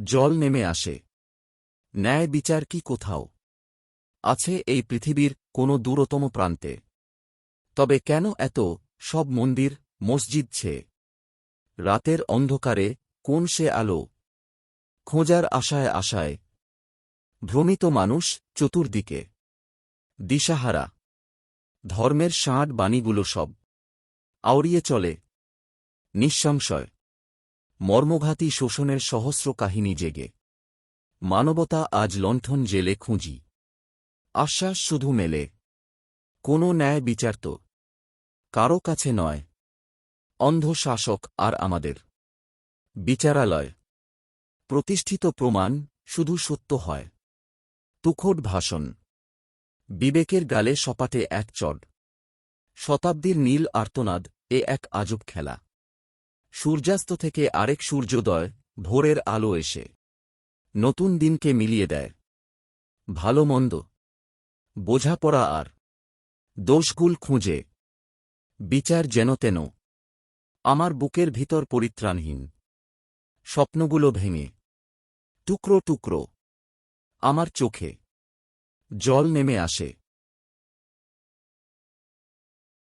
জল নেমে আসে। ন্যায় বিচার কি কোথাও আছে এই পৃথিবীর কোনো দূরতম প্রান্তে? তবে কেন এত সব মন্দির মসজিদ ছেয়ে? রাতের অন্ধকারে কোন সে আলো? খোঁজার আশায় আশায় ভ্রমিত মানুষ চতুর্দিকে দিশাহারা। ধর্মের ষাঁড় বাণীগুলো সব আওড়িয়ে চলে নিঃসংশয়। মর্মঘাতী শোষণের সহস্র কাহিনী জেগে মানবতা আজ লণ্ঠন জেলে খুঁজি। আশ্বাস শুধু মেলে কোনো ন্যায় বিচার তো কারো কাছে নয়। অন্ধ শাসক আর আমাদের বিচারালয়। প্রতিষ্ঠিত প্রমাণ শুধু সত্য হয়। তুখোট ভাষণ বিবেকের গালে সপাটে এক চড়। শতাব্দীর নীল আর্তনাদ এ এক আজব খেলা। সূর্যাস্ত থেকে আরেক সূর্যোদয়, ভোরের আলো এসে নতুন দিনকে মিলিয়ে দেয়। ভালো মন্দ বোঝাপড়া আর দোষগুল খুঁজে বিচার যেন তেন। আমার বুকের ভিতর পরিত্রাণহীন স্বপ্নগুলো ভেঙে টুকরো টুকরো। আমার চোখে জল নেমে আসে।